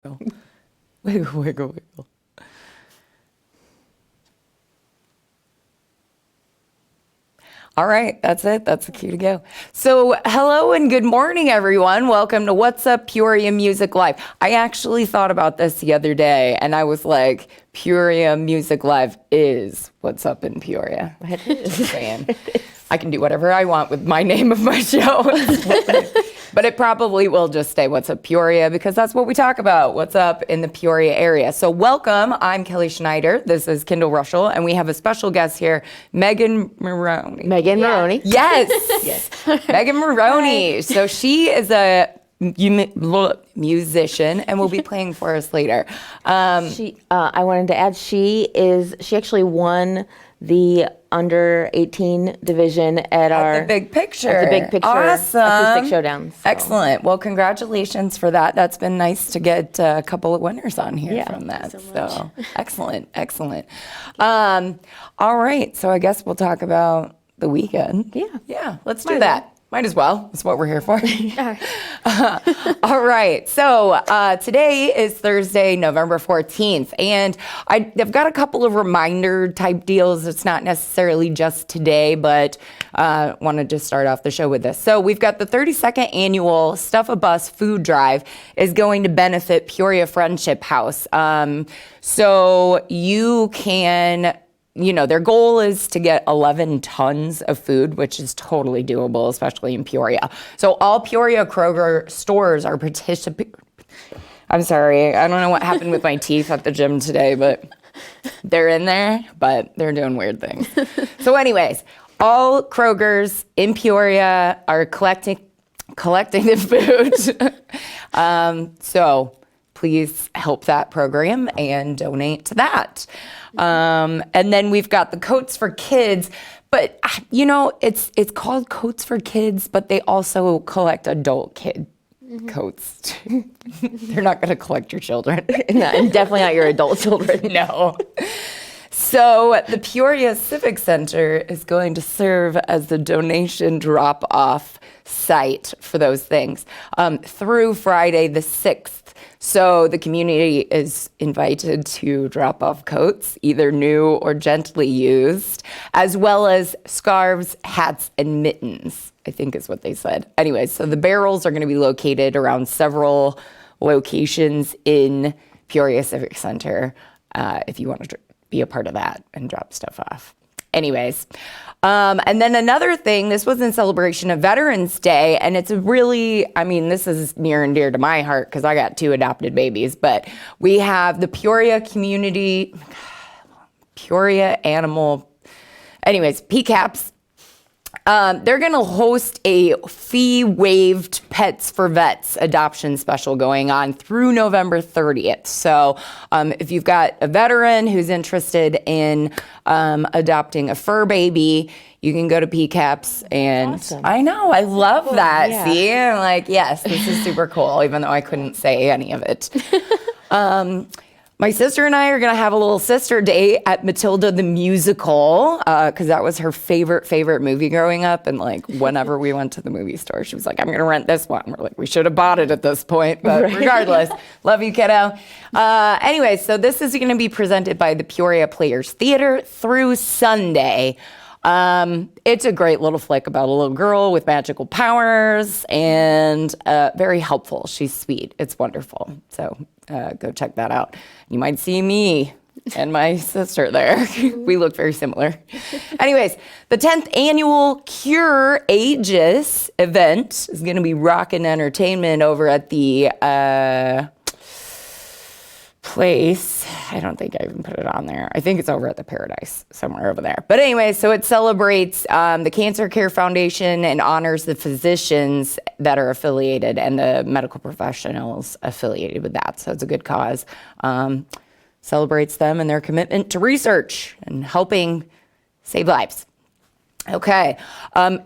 Wiggle, wiggle, wiggle. All right, that's it. That's the cue to go. So hello and good morning, everyone. Welcome to What's Up Peoria Music Live. I actually thought about this the other day, and I was like, Peoria Music Live is What's Up in Peoria. It is. Just saying. I can do whatever I want with my name of my show. But it probably will just stay What's Up Peoria because that's what we talk about, what's up in the Peoria area. So welcome, I'm Kelly Schnieder. This is Kindall Russell, and we have a special guest here, Megan Maroney. Megan Maroney. Yes, yes. Megan Maroney. Hi. So she is a musician and will be playing for us later. I wanted to add, she actually won the under 18 division at the Big Picture. At the Big Picture awesome. Acoustic Showdown. So. Excellent. Well, congratulations for that. That's been nice to get a couple of winners on here from that. So excellent, excellent. All right. So I guess we'll talk about the weekend. Yeah. Let's do that. Might as well. That's what we're here for. All right. So today is Thursday, November 14th. And I've got a couple of reminder type deals. It's not necessarily just today, but wanted to start off the show with this. So we've got the 32nd annual Stuff a Bus food drive is going to benefit Peoria Friendship House. So you can... their goal is to get 11 tons of food, which is totally doable, especially in Peoria. So all Peoria Kroger stores are participating. I'm sorry, I don't know what happened with my teeth at the gym today, but they're in there, but they're doing weird things. So anyways, all Krogers in Peoria are collecting the food. So please help that program and donate to that. And then we've got the Coats for Kids, but it's called Coats for Kids, but they also collect adult kid coats. They're not going to collect your children. No, and definitely not your adult children. No. So the Peoria Civic Center is going to serve as the donation drop-off site for those things through Friday the 6th. So the community is invited to drop off coats, either new or gently used, as well as scarves, hats, and mittens, I think is what they said. Anyway, so the barrels are going to be located around several locations in Peoria Civic Center if you want to be a part of that and drop stuff off. Anyways, and then another thing, this was in celebration of Veterans Day, and it's really, this is near and dear to my heart because I got 2 adopted babies, but we have the Peoria PCAPS. They're going to host a fee-waived Pets for Vets adoption special going on through November 30th. So if you've got a veteran who's interested in adopting a fur baby, you can go to PCAPS and awesome. I know, I love that. Yeah. See, I'm like, yes, this is super cool, even though I couldn't say any of it. My sister and I are going to have a little sister date at Matilda the Musical because that was her favorite movie growing up. And whenever we went to the movie store, she was like, I'm going to rent this one. We're like, we should have bought it at this point. But regardless, love you, kiddo. Anyway, so this is going to be presented by the Peoria Players Theater through Sunday. It's a great little flick about a little girl with magical powers and very helpful. She's sweet. It's wonderful. So go check that out. You might see me and my sister there. We look very similar. Anyways, the 10th annual Cure Aegis event is going to be rockin' entertainment over at the place. I don't think I even put it on there. I think it's over at the Paradise, somewhere over there. But anyway, so it celebrates the Cancer Care Foundation and honors the physicians that are affiliated and the medical professionals affiliated with that. So it's a good cause. Celebrates them and their commitment to research and helping save lives. Okay,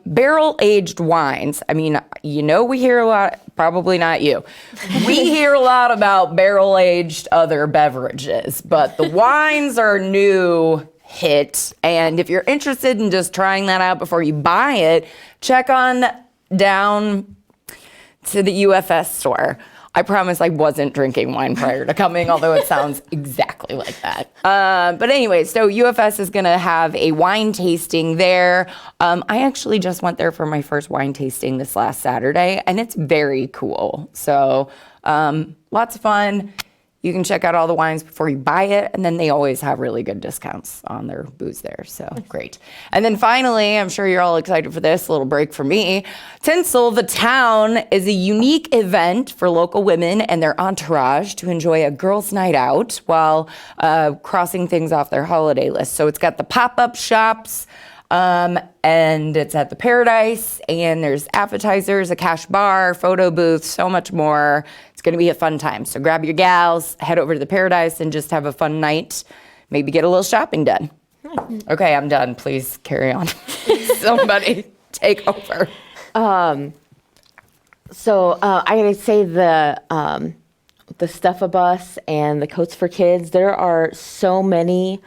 barrel-aged wines. We hear a lot, probably not you. We hear a lot about barrel-aged other beverages, but the wines are a new hit. And if you're interested in just trying that out before you buy it, check on down to the UFS store. I promise I wasn't drinking wine prior to coming, although it sounds exactly like that. But anyway, so UFS is going to have a wine tasting there. I actually just went there for my first wine tasting this last Saturday, and it's very cool. So lots of fun. You can check out all the wines before you buy it, and then they always have really good discounts on their booze there, so great. And then finally, I'm sure you're all excited for this, a little break for me. Tinsel the Town is a unique event for local women and their entourage to enjoy a girls' night out while crossing things off their holiday list. So it's got the pop-up shops, and it's at the Paradise, and there's appetizers, a cash bar, photo booth, so much more. It's going to be a fun time. So grab your gals, head over to the Paradise, and just have a fun night. Maybe get a little shopping done. Okay, I'm done. Please carry on. Somebody take over. So I gotta say the Stuff-A-Bus and the Coats for Kids, there are so many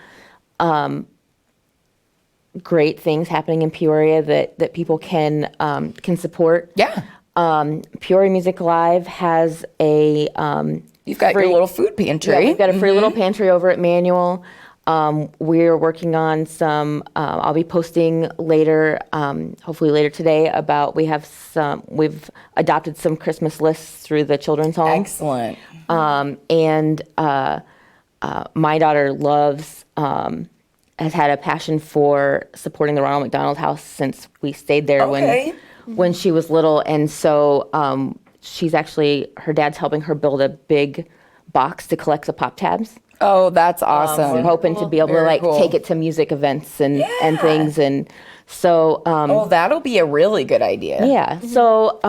great things happening in Peoria that people can support. Yeah. Peoria Music Live has a You've got your little food pantry. Yeah, we've got a free little pantry over at Manual. We're working on some, I'll be posting later, hopefully later today, about we've adopted some Christmas lists through the children's home. Excellent. And my daughter has had a passion for supporting the Ronald McDonald House since we stayed there when she was little. And so she's actually, her dad's helping her build a big box to collect the pop tabs. Oh, that's awesome. We're hoping to be able to take it to music events and things. And so that'll be a really good idea. Yeah. So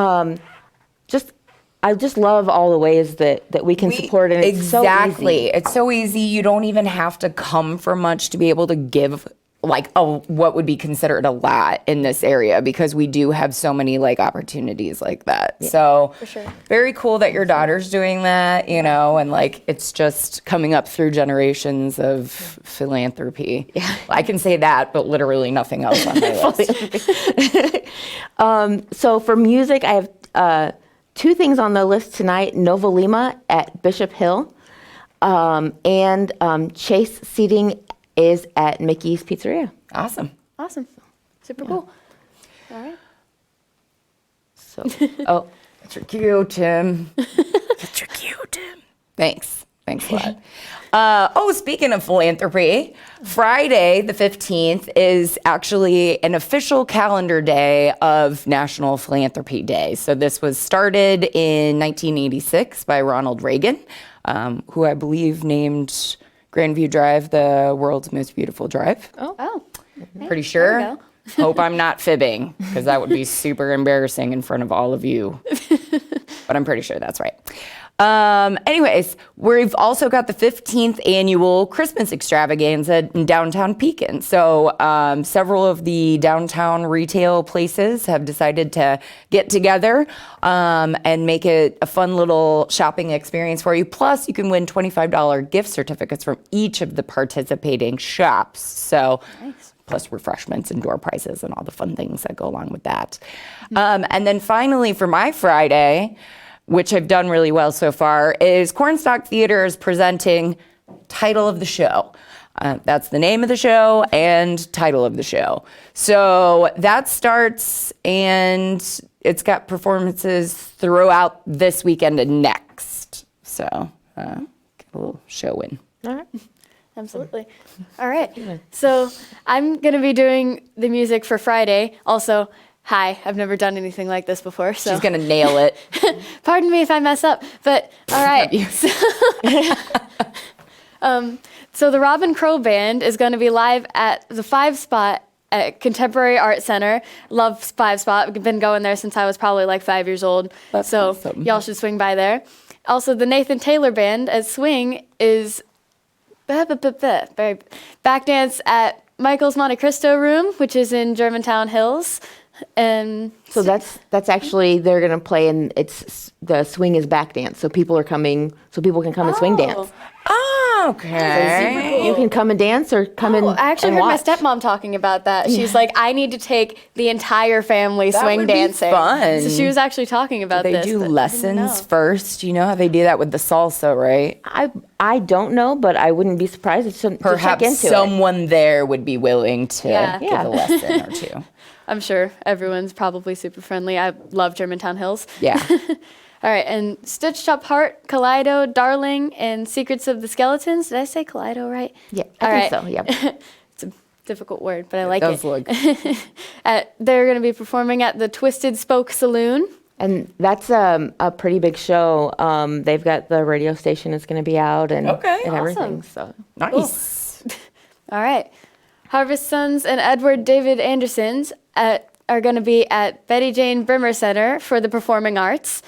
I just love all the ways that we can support, and it's so easy. It's so easy. You don't even have to come for much to be able to give what would be considered a lot in this area, because we do have so many opportunities like that. Yeah, so for sure. Very cool that your daughter's doing that, and it's just coming up through generations of philanthropy. Yeah. I can say that, but literally nothing else on my list. So for music, I have two things on the list tonight: Nova Lima at Bishop Hill, and Chase Seating is at Mickey's Pizzeria. Awesome. Super cool. All right. So, that's your cue, Tim. That's your cue, Tim. Thanks a lot. Speaking of philanthropy, Friday the 15th is actually an official calendar day of National Philanthropy Day. So this was started in 1986 by Ronald Reagan, who I believe named Grandview Drive the world's most beautiful drive. Oh. Pretty sure. Hope I'm not fibbing, because that would be super embarrassing in front of all of you. But I'm pretty sure that's right. Anyways, we've also got the 15th annual Christmas Extravaganza in downtown Pekin. So several of the downtown retail places have decided to get together and make it a fun little shopping experience for you. Plus, you can win $25 gift certificates from each of the participating shops. So, nice. Plus refreshments and door prizes and all the fun things that go along with that. And then finally, for my Friday, which I've done really well so far, is Cornstock Theater is presenting Title of the Show. That's the name of the show and title of the show. So that starts, and it's got performances throughout this weekend and next. So get a little show in. All right. Absolutely. All right. So I'm going to be doing the music for Friday. Also, hi, I've never done anything like this before. So she's going to nail it. Pardon me if I mess up, but all right. So the Robin Crow Band is going to be live at the 5 Spot at Contemporary Art Center. Love 5 Spot. We've been going there since I was probably 5 years old. That's so awesome. Y'all should swing by there. Also, the Nathan Taylor Band at Swing is back dance at Michael's Monte Cristo Room, which is in Germantown Hills. And so that's actually, they're going to play, and it's the swing is back dance. So people are coming, so people can come and swing dance. Okay. You can come and dance or come and I actually and heard watch. my stepmom talking about that. She's like, I need to take the entire family That swing would be dancing. fun. So she was actually talking about They this. do but I didn't lessons know. first. You know how they do that with the salsa, right? I don't know, but I wouldn't be surprised to check Perhaps into it. someone there would be willing to Yeah. give a lesson or two. I'm sure everyone's probably super friendly. I love Germantown Hills. Yeah. All right, and Stitched Up Heart, Kaleido, Darling, and Secrets of the Skeletons. Did I say Kaleido right? Yeah, All I think right. so. Yeah. It's a difficult word, but I like Does it. look. They're going to be performing at the Twisted Spoke Saloon. And that's a pretty big show. They've got the radio station is going to be out and, Okay, and everything. awesome. So Nice. All right. Harvest Sons and Edward David Andersons are going to be at Betty Jane Brimmer Center for the Performing Arts.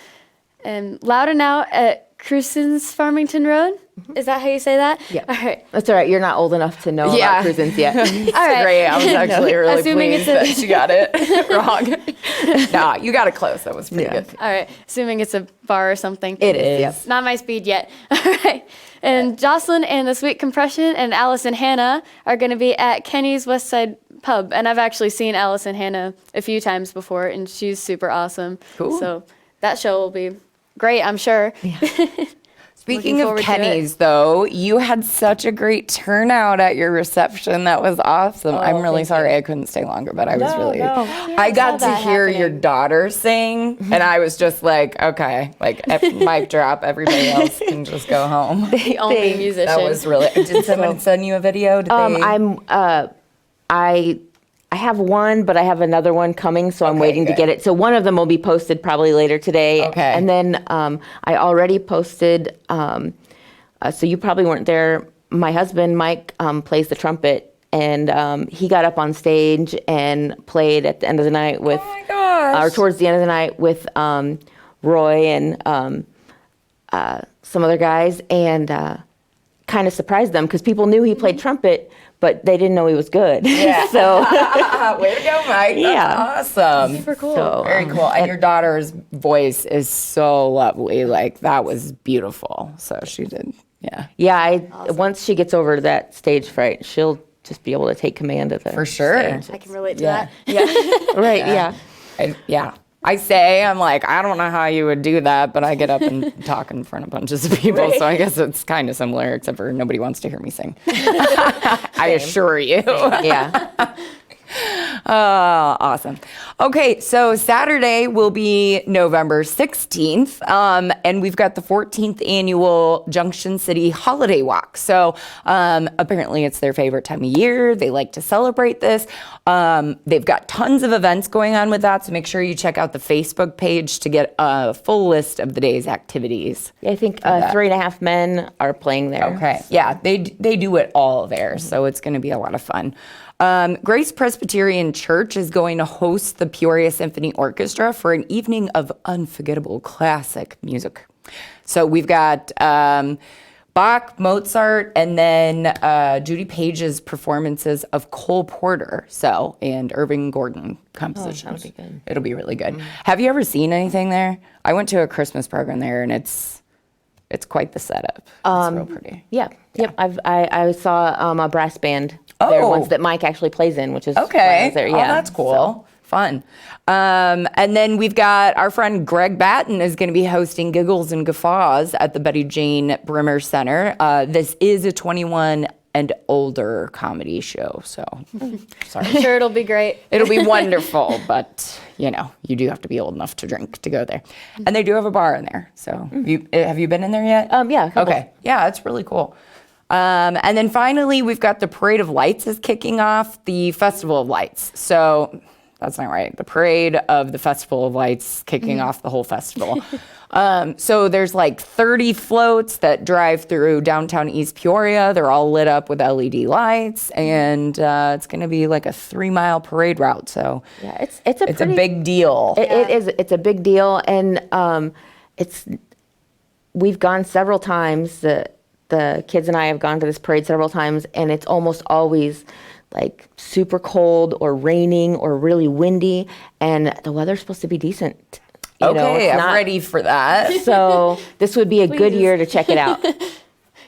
And Loud and Out at Cruisins Farmington Road. Is that how you say that? Yeah. All right. that's all right. You're not old enough to know Yeah. about cruisins yet. All right. Great. I was actually really Assuming pleased it's a- that she got it wrong. Nah, you got it close. That was pretty Yeah. good. All right. Assuming it's a bar or something. It is. Yep. Not my speed yet. All right. And Jocelyn and the Sweet Compression and Alice and Hannah are going to be at Kenny's West Side Pub. And I've actually seen Alice and Hannah a few times before, and she's super awesome. Cool. So that show will be great, I'm sure. Speaking Looking of forward to it. Kenny's, though, you had such a great turnout at your reception. That was awesome. I'm really sorry I couldn't stay longer, but I was really. I got to that hear your happening. daughter sing, and I was just like, okay, like mic drop. Everybody else can just go home. The only musician. That was really. Did someone send you a video? Did they? I have one, but I have another one coming, so I'm Okay, waiting to good. get it. So one of them will be posted probably later today. Okay. And then I already posted, so you probably weren't there. My husband, Mike, plays the trumpet, and he got up on stage and played at the end of the night with, Oh my gosh. or towards the end of the night with Roy and some other guys, and kind of surprised them because people knew he played trumpet, but they didn't know he was good. Yeah. So. Way to go, Mike. That's Yeah. awesome. super cool. So, Very cool. And your daughter's voice is so lovely. Like, that was beautiful. So she did, yeah. Yeah, once she gets over that stage fright, she'll just be able to take command of the For sure. I can relate to Yeah. that. Right, yeah. I'm like, I don't know how you would do that, but I get up and talk in front of bunches of people. So I guess it's kind of similar, except for nobody wants to hear me sing. I assure you. Yeah. Oh, awesome. Okay, so Saturday will be November 16th, and we've got the 14th annual Junction City Holiday Walk. So apparently it's their favorite time of year. They like to celebrate this. They've got tons of events going on with that, so make sure you check out the Facebook page to get a full list of the day's activities. I think 3.5 Men are playing there. Okay. Yeah, they do it all there, so it's going to be a lot of fun. Grace Presbyterian Church is going to host the Peoria Symphony Orchestra for an evening of unforgettable classic music. So we've got Bach, Mozart, and then Judy Page's performances of Cole Porter, and Irving Gordon compositions. that'll be good. It'll be really good. Have you ever seen anything there? I went to a Christmas program there, and it's quite the setup. It's real pretty. Yeah. Yep. I saw a brass band there Oh. once that Mike actually plays in, which is why I Okay. was there. Oh, Yeah. that's cool. Fun. And then we've got our friend Greg Batten is going to be hosting Giggles and Guffaws at the Betty Jane Brimmer Center. This is a 21 and older comedy show, so sorry. I'm sure it'll be great. It'll be wonderful, but you do have to be old enough to drink to go there. And they do have a bar in there. So have you been in there yet? Yeah, a couple. Okay. Yeah, it's really cool. And then finally, we've got the Parade of Lights is kicking off the Festival of Lights. So that's not right. The Parade of the Festival of Lights kicking off the whole festival. So there's like 30 floats that drive through downtown East Peoria. They're all lit up with LED lights, and it's going to be like a 3-mile parade route. So Yeah, it's a big deal. It is. It's a big deal, and we've gone several times. The kids and I have gone to this parade several times, and it's almost always like super cold or raining or really windy, and the weather's supposed to be decent. Okay, it's I'm not- ready for that. So this would be a good Please. year to check it out.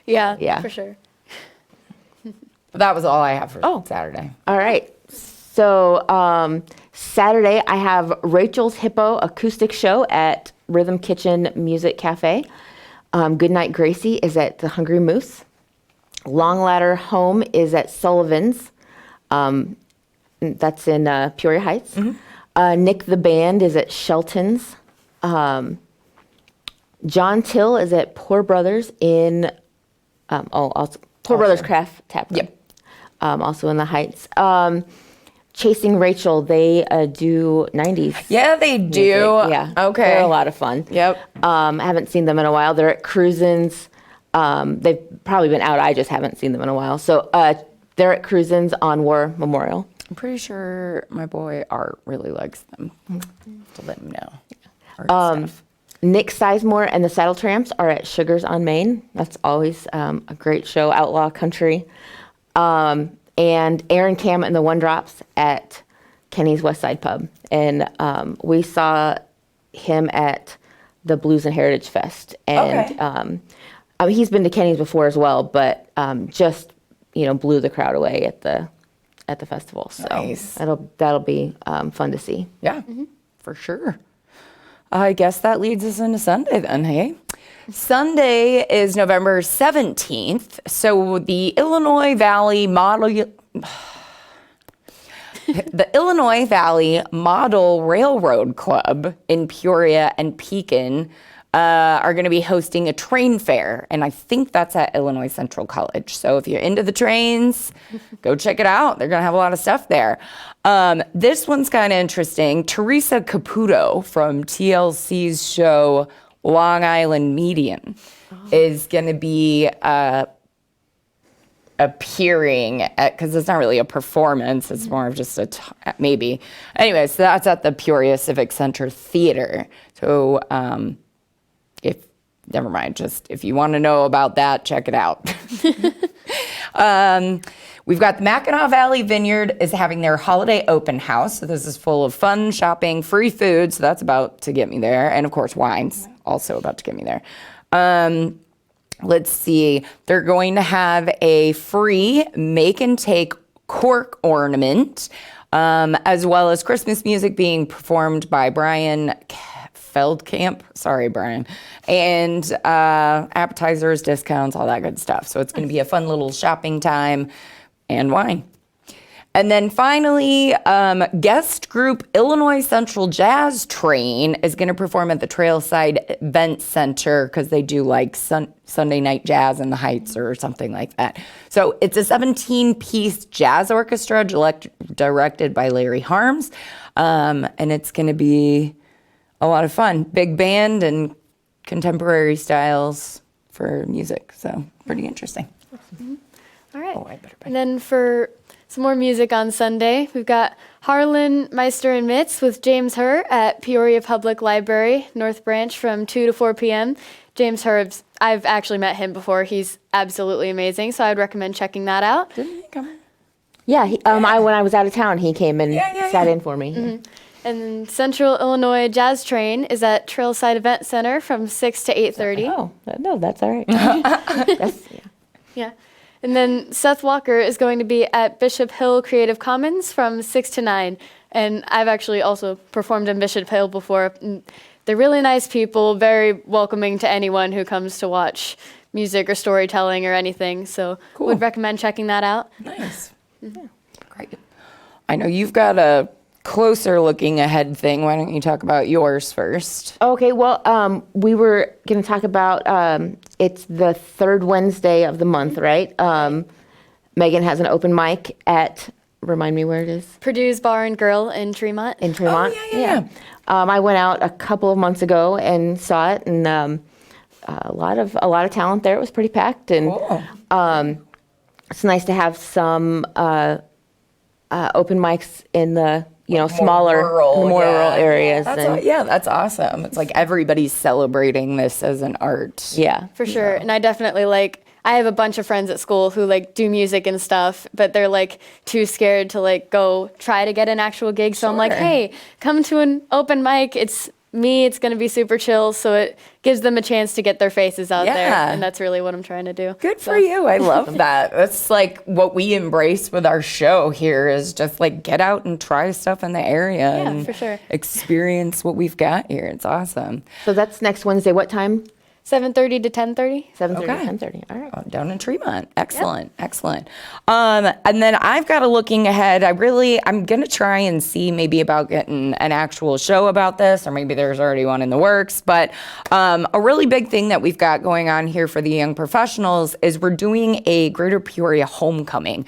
Yeah. for sure. But that was all I have for Saturday. All right. So Saturday, I have Rachel's Hippo acoustic show at Rhythm Kitchen Music Cafe. Goodnight Gracie is at the Hungry Moose. Long Ladder Home is at Sullivan's. That's in Peoria Heights. Nick the Band is at Shelton's. John Till is at Poor Brothers in, also Poor Brothers Craft Tap Room. Yep. Also in the Heights. Chasing Rachel, they do 90s. Yeah, they do. Music. Yeah. Okay. They're a lot of fun. Yep. I haven't seen them in a while. They're at Cruisin's. They've probably been out. I just haven't seen them in a while. So they're at Cruisin's on War Memorial. I'm pretty sure my boy Art really likes them. To let him know. Art stuff. Nick Sizemore and the Saddle Tramps are at Sugars on Main. That's always a great show, outlaw country. And Aaron Cam and the One Drops at Kenny's West Side Pub. And we saw him at the Blues and Heritage Fest. And I mean, he's been to Kenny's before as well, but just, blew the crowd away at the festival. So Nice. that'll be fun to see. Yeah, for sure. I guess that leads us into Sunday then, hey? Sunday is November 17th. So the Illinois Valley Model Railroad Club in Peoria and Pekin are going to be hosting a train fair, and I think that's at Illinois Central College. So if you're into the trains, go check it out. They're going to have a lot of stuff there. This one's kind of interesting. Teresa Caputo from TLC's show Long Island Median is going to be appearing at, because it's not really a performance, it's more of just maybe. Anyway, so that's at the Peoria Civic Center Theater. So if you want to know about that, check it out. We've got the Mackinac Valley Vineyard is having their holiday open house. So this is full of fun, shopping, free food. So that's about to get me there. And of course, wine's also about to get me there. Let's see. They're going to have a free make and take cork ornament, as well as Christmas music being performed by Brian Feldkamp. Sorry, Brian. And appetizers, discounts, all that good stuff. So it's going to be a fun little shopping time and wine. And then finally, guest group Illinois Central Jazz Train is going to perform at the Trailside Event Center because they do like Sunday night jazz in the Heights or something like that. So it's a 17-piece jazz orchestra directed by Larry Harms, and it's going to be a lot of fun. Big band and contemporary styles for music. So pretty interesting. All right. Oh, I better And then for some more music on Sunday, we've got Harlan, Meister, and Mitz with James Herr at Peoria Public Library, North Branch from 2 to 4 p.m. James Herr, I've actually met him before. He's absolutely amazing, so I'd recommend checking that out. Didn't he come in? Yeah, when I was out of town, he came and sat in for me. Mm-hmm. And then Central Illinois Jazz Train is at Trailside Event Center from 6 to 8:30. Oh, no, that's all right. Yeah. And then Seth Walker is going to be at Bishop Hill Creative Commons from 6 to 9. And I've actually also performed in Bishop Hill before. They're really nice people, very welcoming to anyone who comes to watch music or storytelling or anything. So Cool. would recommend checking that out. Nice. Yeah. Great. I know you've got a closer looking ahead thing. Why don't you talk about yours first? Okay, well, we were going to talk about, it's the third Wednesday of the month, right? Megan has an open mic at, remind me where it is? Purdue's Bar and Grill in Tremont. In Tremont. yeah. I went out a couple of months ago and saw it, and a lot of talent there. It was pretty packed, and Cool. it's nice to have some open mics in the smaller, more rural areas. That's awesome. It's like everybody's celebrating this as an art. Yeah, For sure. And I definitely I have a bunch of friends at school who do music and stuff, but they're too scared to go try to get an actual gig. So I'm like, Sure. hey, come to an open mic. It's me, it's going to be super chill, so it gives them a chance to get their faces out there, Yeah. and that's really what I'm trying to do. Good for you. I love that. That's like what we embrace with our show here is just like get out and try stuff in the area and for sure. experience what we've got here. It's awesome. So that's next Wednesday. What time? 7:30 to 10:30. 7:30, Okay. 10:30. All right. Down in Tremont. Excellent. Excellent. And then I've got a looking ahead. I'm going to try and see maybe about getting an actual show about this, or maybe there's already one in the works. But a really big thing that we've got going on here for the young professionals is we're doing a Greater Peoria homecoming.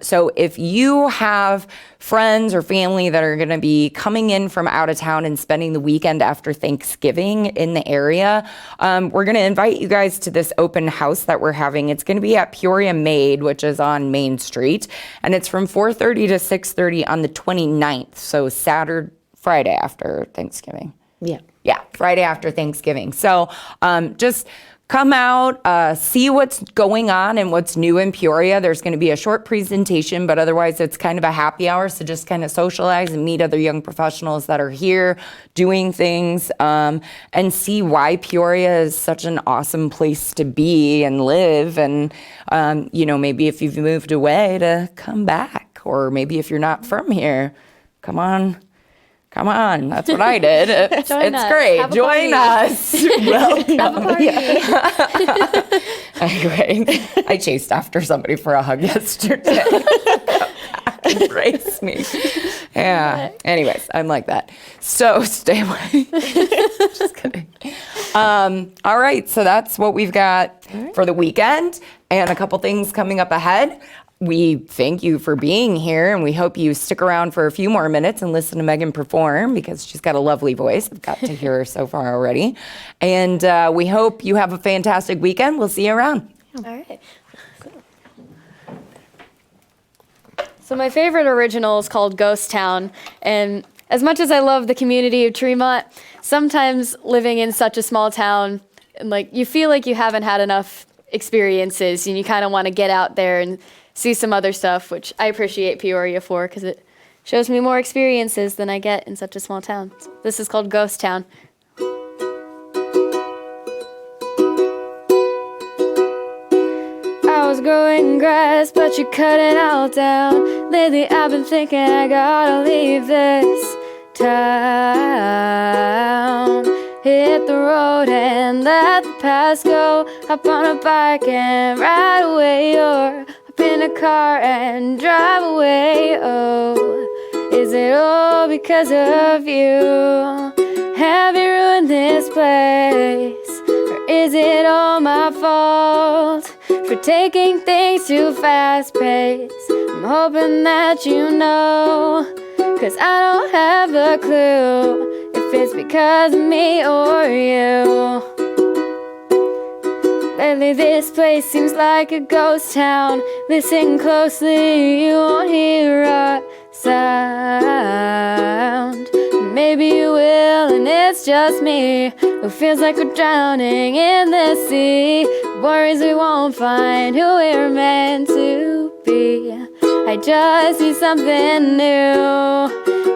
So if you have friends or family that are going to be coming in from out of town and spending the weekend after Thanksgiving in the area, we're going to invite you guys to this open house that we're having. It's going to be at Peoria Made, which is on Main Street, and it's from 4:30 to 6:30 on the 29th, so Friday after Thanksgiving. Yeah, Friday after Thanksgiving. So just come out, see what's going on and what's new in Peoria. There's going to be a short presentation, but otherwise it's kind of a happy hour, so just kind of socialize and meet other young professionals that are here doing things, and see why Peoria is such an awesome place to be and live, and maybe if you've moved away to come back, or maybe if you're not from here, come on. That's what I did. It's great. Have a Join party. us. Welcome. Have a party. Anyway, I chased after somebody for a hug yesterday. Embrace me. Yeah. Anyways, I'm like that. So stay away. Just kidding. All right. So that's what we've got for the weekend, and a couple things coming up ahead. We thank you for being here, and we hope you stick around for a few more minutes and listen to Megan perform, because she's got a lovely voice. I've got to hear her so far already. And we hope you have a fantastic weekend. We'll see you around. All right. So my favorite original is called Ghost Town, and as much as I love the community of Tremont, sometimes living in such a small town, like you feel like you haven't had enough experiences, and you kind of want to get out there and see some other stuff, which I appreciate Peoria for, because it shows me more experiences than I get in such a small town. So this is called Ghost Town. I was growing grass, but you cut it all down. Lately I've been thinking I gotta leave this town. Hit the road and let the past go. Hop on a bike and ride away, or hop in a car and drive away. Oh, is it all because of you? Have you ruined this place? Or is it all my fault for taking things too fast paced? I'm hoping that you know, 'cause I don't have a clue if it's because of me or you. Lately this place seems like a ghost town. Listen closely, you won't hear a sound. Maybe you will, and it's just me who feels like we're drowning in the sea. Worries we won't find who we're meant to be. I just need something new.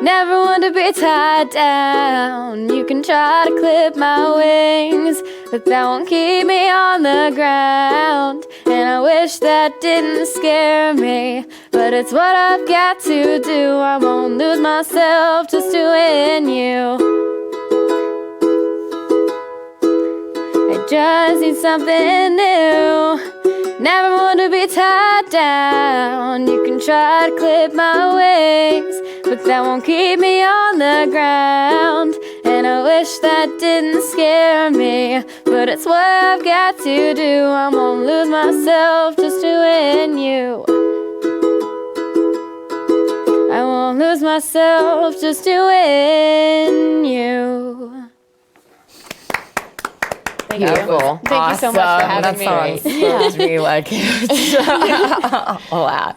Never want to be tied down. You can try to clip my wings, but that won't keep me on the ground. And I wish that didn't scare me, but it's what I've got to do. I won't lose myself just doing you. I just need something new. Never want to be tied down. You can try to clip my wings, but that won't keep me on the ground. And I wish that didn't scare me, but it's what I've got to do. I won't lose myself just doing you. I won't lose myself just doing you. Thank you. Beautiful. Thank you so much for having me. That song spoke to me like a lot.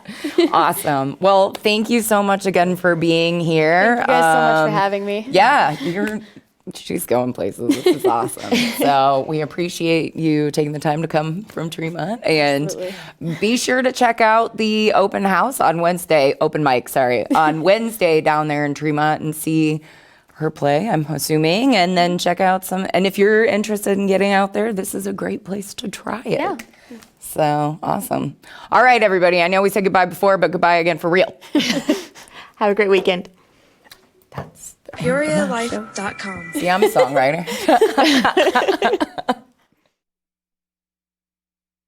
Awesome. Well, thank you so much again for being here. Thank you guys so much for having me. Yeah, she's going places. This is awesome. So we appreciate you taking the time to come from Tremont. And Absolutely. Be sure to check out the open mic on Wednesday down there in Tremont, and see her play, I'm assuming, and then check out some. And if you're interested in getting out there, this is a great place to try it. Yeah. So awesome. All right, everybody. I know we said goodbye before, but goodbye again for real. Have a great weekend. That's PeoriaLife.com. See, I'm a songwriter.